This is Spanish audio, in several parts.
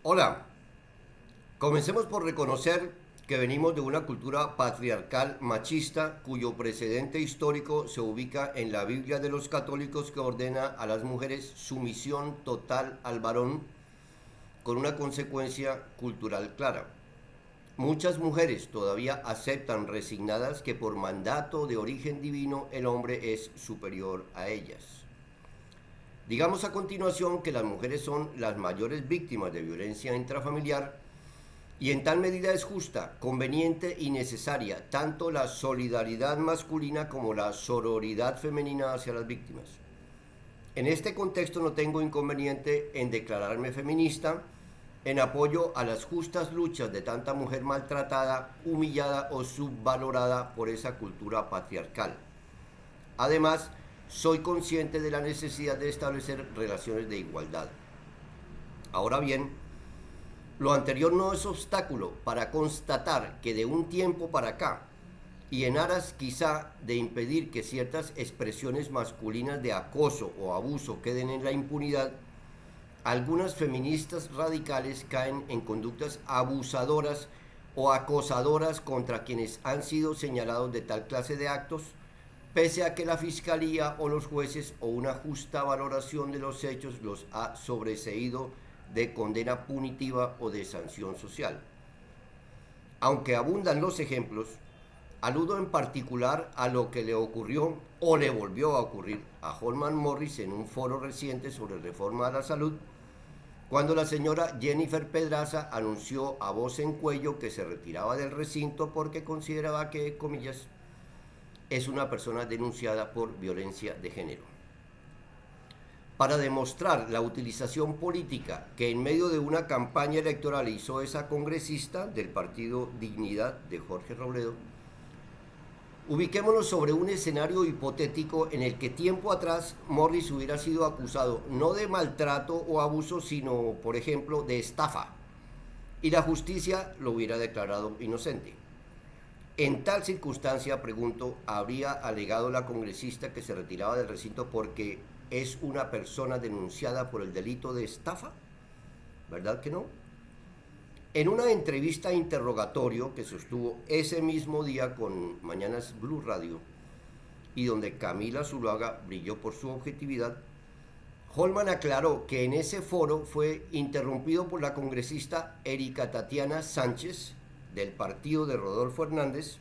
Hola, comencemos por reconocer que venimos de una cultura patriarcal machista cuyo precedente histórico se ubica en la Biblia de los católicos que ordena a las mujeres sumisión total al varón con una consecuencia cultural clara. Muchas mujeres todavía aceptan resignadas que por mandato de origen divino el hombre es superior a ellas. Digamos a continuación que las mujeres son las mayores víctimas de violencia intrafamiliar y en tal medida es justa, conveniente y necesaria tanto la solidaridad masculina como la sororidad femenina hacia las víctimas. En este contexto no tengo inconveniente en declararme feminista en apoyo a las justas luchas de tanta mujer maltratada, humillada o subvalorada por esa cultura patriarcal. Además, soy consciente de la necesidad de establecer relaciones de igualdad. Ahora bien, lo anterior no es obstáculo para constatar que de un tiempo para acá, y en aras quizá de impedir que ciertas expresiones masculinas de acoso o abuso queden en la impunidad, algunas feministas radicales caen en conductas abusadoras o acosadoras contra quienes han sido señalados de tal clase de actos, pese a que la fiscalía o los jueces o una justa valoración de los hechos los ha sobreseído de condena punitiva o de sanción social. Aunque abundan los ejemplos, aludo en particular a lo que le ocurrió o le volvió a ocurrir a Holman Morris en un foro reciente sobre reforma a la salud, cuando la señora Jennifer Pedraza anunció a voz en cuello que se retiraba del recinto porque consideraba que, comillas, es una persona denunciada por violencia de género. Para demostrar la utilización política que en medio de una campaña electoral hizo esa congresista del partido Dignidad de Jorge Robledo, ubiquémonos sobre un escenario hipotético en el que tiempo atrás Morris hubiera sido acusado no de maltrato o abuso, sino, por ejemplo, de estafa, y la justicia lo hubiera declarado inocente. En tal circunstancia, pregunto, ¿habría alegado la congresista que se retiraba del recinto porque es una persona denunciada por el delito de estafa? ¿Verdad que no? En una entrevista interrogatorio que sostuvo ese mismo día con Mañanas Blue Radio y donde Camila Zuluaga brilló por su objetividad, Holman aclaró que en ese foro fue interrumpido por la congresista Erika Tatiana Sánchez del partido de Rodolfo Hernández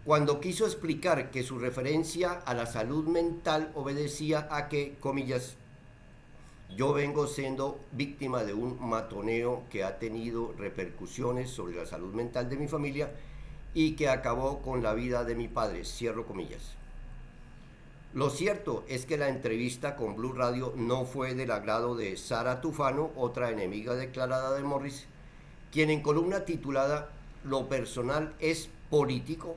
cuando quiso explicar que su referencia a la salud mental obedecía a que, comillas, yo vengo siendo víctima de un matoneo que ha tenido repercusiones sobre la salud mental de mi familia y que acabó con la vida de mi padre, cierro comillas. Lo cierto es que la entrevista con Blue Radio no fue del agrado de Sara Tufano, otra enemiga declarada de Morris, quien en columna titulada Lo personal es político,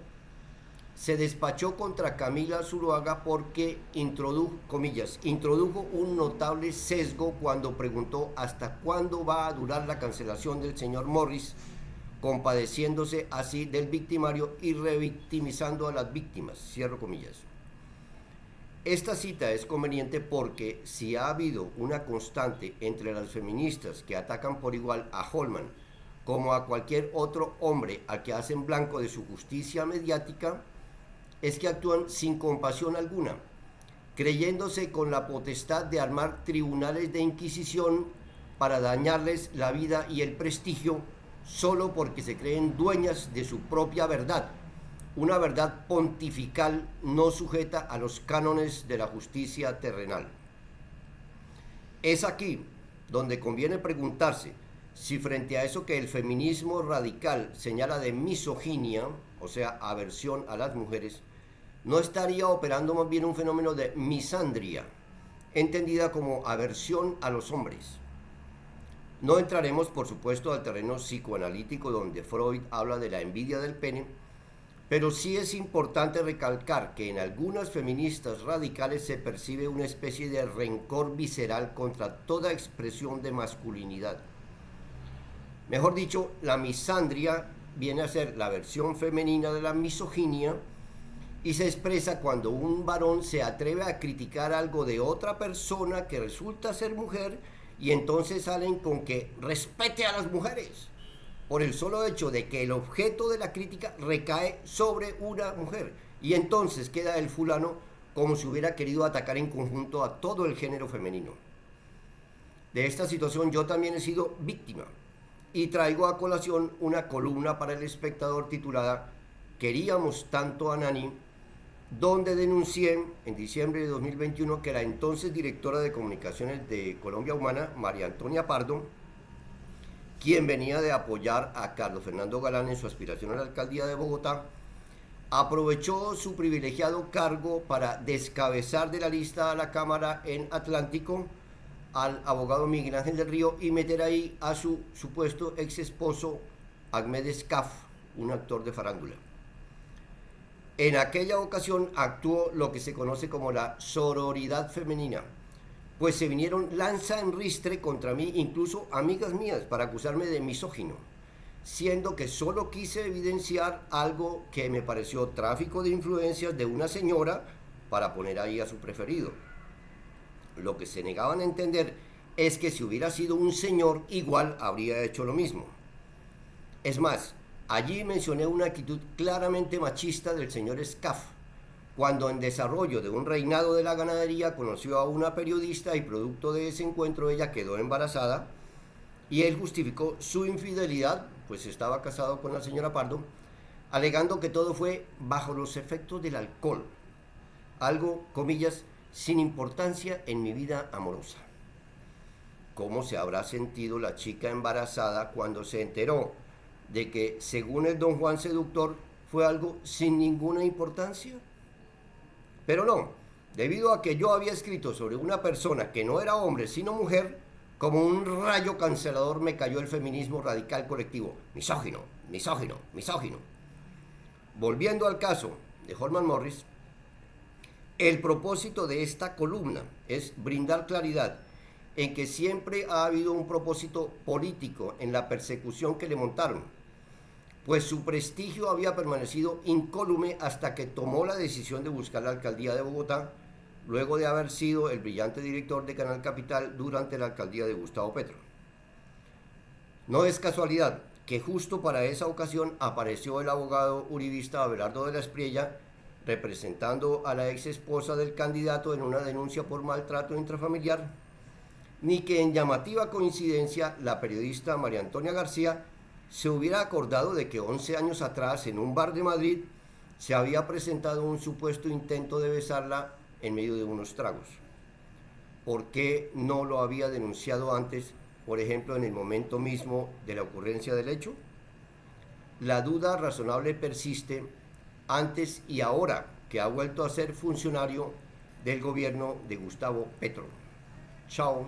se despachó contra Camila Zuluaga porque introdujo un notable sesgo cuando preguntó hasta cuándo va a durar la cancelación del señor Morris, compadeciéndose así del victimario y revictimizando a las víctimas, cierro comillas. Esta cita es conveniente porque si ha habido una constante entre las feministas que atacan por igual a Holman como a cualquier otro hombre al que hacen blanco de su justicia mediática, es que actúan sin compasión alguna, creyéndose con la potestad de armar tribunales de inquisición para dañarles la vida y el prestigio solo porque se creen dueñas de su propia verdad, una verdad pontifical no sujeta a los cánones de la justicia terrenal. Es aquí donde conviene preguntarse si frente a eso que el feminismo radical señala de misoginia, o sea, aversión a las mujeres, no estaría operando más bien un fenómeno de misandria, entendida como aversión a los hombres. No entraremos, por supuesto, al terreno psicoanalítico donde Freud habla de la envidia del pene, pero sí es importante recalcar que en algunas feministas radicales se percibe una especie de rencor visceral contra toda expresión de masculinidad. Mejor dicho, la misandria viene a ser la versión femenina de la misoginia y se expresa cuando un varón se atreve a criticar algo de otra persona que resulta ser mujer y entonces salen con que respete a las mujeres por el solo hecho de que el objeto de la crítica recae sobre una mujer. Y entonces queda el fulano como si hubiera querido atacar en conjunto a todo el género femenino. De esta situación yo también he sido víctima y traigo a colación una columna para El Espectador titulada Queríamos tanto a Nani, donde denuncié en diciembre de 2021 que la entonces directora de comunicaciones de Colombia Humana, María Antonia Pardo, quien venía de apoyar a Carlos Fernando Galán en su aspiración a la alcaldía de Bogotá, aprovechó su privilegiado cargo para descabezar de la lista a la Cámara en Atlántico al abogado Miguel Ángel del Río y meter ahí a su supuesto ex esposo Ahmed Escaf, un actor de farándula. En aquella ocasión actuó lo que se conoce como la sororidad femenina, pues se vinieron lanza en ristre contra mí, incluso amigas mías, para acusarme de misógino, siendo que solo quise evidenciar algo que me pareció tráfico de influencias de una señora para poner ahí a su preferido. Lo que se negaban a entender es que si hubiera sido un señor, igual habría hecho lo mismo. Es más, allí mencioné una actitud claramente machista del señor Escaf, cuando en desarrollo de un reinado de la ganadería conoció a una periodista y producto de ese encuentro ella quedó embarazada y él justificó su infidelidad, pues estaba casado con la señora Pardo, alegando que todo fue bajo los efectos del alcohol, algo, comillas, sin importancia en mi vida amorosa. ¿Cómo se habrá sentido la chica embarazada cuando se enteró de que, según el don Juan seductor, fue algo sin ninguna importancia? Pero no, debido a que yo había escrito sobre una persona que no era hombre sino mujer, como un rayo cancelador me cayó el feminismo radical colectivo. Misógino, misógino, misógino. Volviendo al caso de Holman Morris, el propósito de esta columna es brindar claridad en que siempre ha habido un propósito político en la persecución que le montaron, pues su prestigio había permanecido incólume hasta que tomó la decisión de buscar la alcaldía de Bogotá, luego de haber sido el brillante director de Canal Capital durante la alcaldía de Gustavo Petro. No es casualidad que justo para esa ocasión apareció el abogado uribista Abelardo de la Espriella, representando a la ex esposa del candidato en una denuncia por maltrato intrafamiliar, ni que en llamativa coincidencia la periodista María Antonia García se hubiera acordado de que 11 años atrás en un bar de Madrid se había presentado un supuesto intento de besarla en medio de unos tragos. ¿Por qué no lo había denunciado antes, por ejemplo, en el momento mismo de la ocurrencia del hecho? La duda razonable persiste antes y ahora que ha vuelto a ser funcionario del gobierno de Gustavo Petro. Chao.